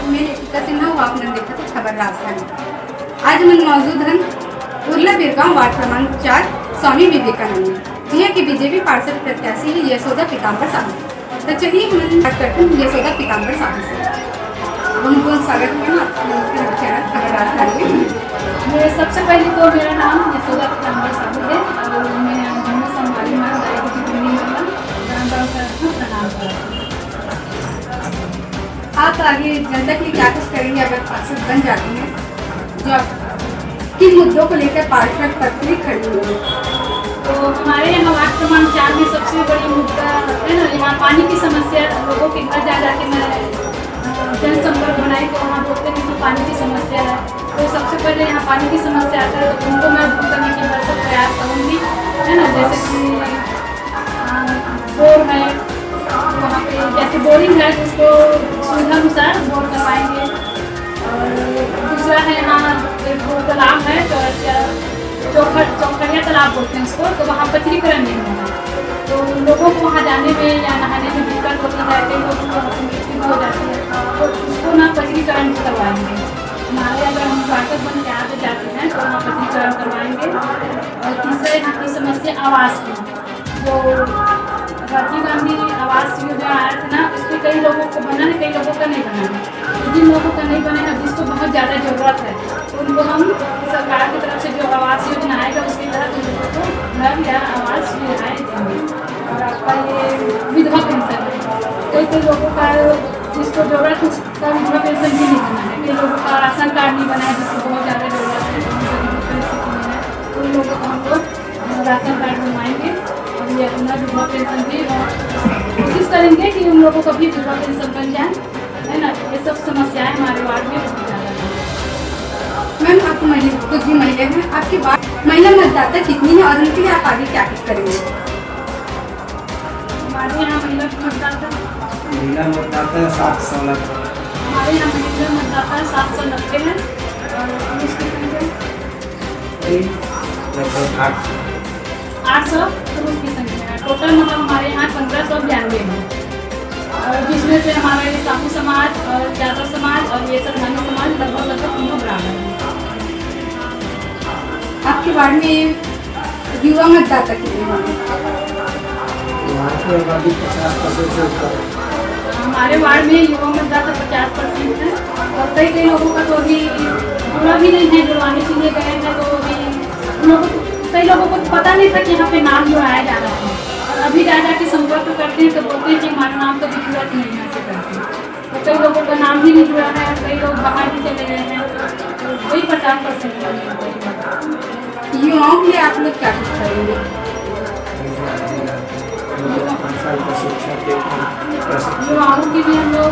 मैं लेखिका सिन्हा व आपण देखत आहे खबर राजधानी। आज हम मौजूद हैं उर्ला बिरगांव वार्ड क्रमांक 4 स्वामी विवेकानंद जिया के बीजेपी पार्षद प्रत्याशी है यशोदा पीताम्बर साहू। तो चलिए हम बात करते हैं यशोदा पीताम्बर साहू से। बहुत बहुत स्वागत है ना आपके चैनल खबर राजधानी में। सबसे पहले तो मेरा नाम यशोदा पीताम्बर साहू है और मैं जम्मू संभाली प्रणाम करती हूँ। आप आगे जनता के लिए क्या कुछ करेंगे अगर पार्षद बन जाते हैं, जो आप किन मुद्दों को लेकर पार्षद पद के लिए खड़ी होंगे? तो हमारे यहाँ वार्ड क्रमांक 4 में सबसे बड़ी मुद्दा है ना, यहाँ पानी की समस्या। लोगों के घर जा जाके मैं जनसंपर्क बनाई तो वहाँ बोलते हैं कि पानी की समस्या है। तो सबसे पहले यहाँ पानी की समस्या आता है तो उनको मैं दूर करने की भरसक प्रयास करूँगी, है ना। जैसे कि बोर है, वहाँ पे जैसे बोरिंग है तो उसको सुविधानुसार बोर करवाएंगे। और दूसरा है यहाँ एक तालाब है चौखड़िया तालाब बोलते हैं उसको, तो वहाँ पथरीकरण नहीं होगा तो लोगों को वहाँ जाने में या नहाने में दिक्कत होती है, कई लोगों को मृत्यु हो जाती है तो उसको ना पथरीकरण करवाएंगे। हमारे अगर हम पार्षद बन के आगे जाते हैं तो वहाँ पथरीकरण करवाएंगे। और तीसरा यहाँ की समस्या आवास की, जो राजीव गांधी आवास योजना आया था ना, उसके कई लोगों को बना है, कई लोगों का नहीं बना है। जिन लोगों का नहीं बना है, जिसको बहुत ज़्यादा ज़रूरत है, तो उनको हम सरकार की तरफ से जो आवास योजना आएगा उसके तहत उन लोगों को घर या आवास सुविधाएँ देंगे। और आपका ये विधवा पेंशन है, कई लोगों का जिसको ज़रूरत है उसका विधवा पेंशन भी नहीं बना है। कई लोगों का राशन कार्ड नहीं बना है जिसको बहुत ज़्यादा ज़रूरत है, तो उन लोगों को हम लोग राशन कार्ड बनवाएंगे और ये अपना विधवा पेंशन भी कोशिश करेंगे कि उन लोगों को भी विधवा पेंशन बन जाए, है ना। ये सब समस्याएं हमारे वार्ड में बहुत ज़्यादा हैं। मैम आप खुद भी महिला हैं, आपकी बात महिला मतदाता कितनी है और उनके लिए आप आगे क्या कुछ करेंगे? हमारे यहाँ महिला मतदाता 700 लाख। हमारे यहाँ महिला मतदाता 790 हैं और पुरुष की संख्या लगभग 800 पुरुष की संख्या है। टोटल मतलब हमारे यहाँ 1592 है, और जिसमें से हमारे साहू समाज और यादव समाज और ये सब नानी समाज लगभग तीनों बराबर है। आपके वार्ड में युवा मतदाता कितने होंगे? वहाँ की आबादी 50% से ऊपर है। हमारे वार्ड में युवा मतदाता 50% है और कई लोगों का तो अभी जुड़ा भी नहीं है, जुड़वाने के लिए गए हैं तो अभी कई लोगों को पता नहीं था कि यहाँ पे नाम जुड़ाया जा रहा है। और अभी जा के संपर्क करते हैं तो बोलते हैं कि हमारा नाम तो भी जुड़ा नहीं है, ऐसे करते हैं। तो कई लोगों का नाम ही नहीं जुड़ा है, कई लोग बाहर भी चले गए हैं, तो वही 50% युवाओं के लिए आप लोग क्या कुछ करेंगे? युवाओं के लिए हम लोग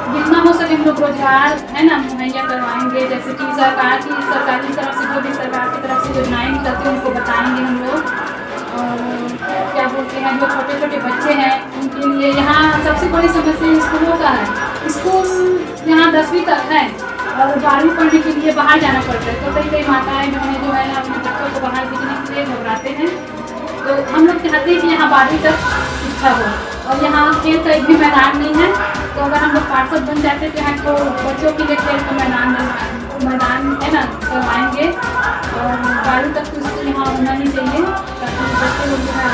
जितना हो सके हम लोग रोजगार है ना मुहैया करवाएंगे। जैसे कि सरकारी तरफ से जो भी सरकार की तरफ से योजनाएं निकलती हैं उनको बताएंगे हम लोग। और क्या बोलते हैं, जो छोटे छोटे बच्चे हैं उनके लिए यहाँ सबसे बड़ी समस्या स्कूलों का है। स्कूल यहाँ 10वीं तक है और 12वीं पढ़ने के लिए बाहर जाना पड़ता है, तो कई माताएं बहनें जो है ना अपने बच्चों को बाहर भेजने के लिए घबराते हैं। तो हम लोग चाहते हैं कि यहाँ 12वीं तक शिक्षा हो और यहाँ खेल का एक भी मैदान नहीं है। तो अगर हम लोग पार्षद बन जाते हैं तो यहाँ को बच्चों के लिए खेल का मैदान है ना करवाएंगे। और 12वीं तक तो स्कूल यहाँ होना नहीं चाहिए ताकि बच्चे लोग जो है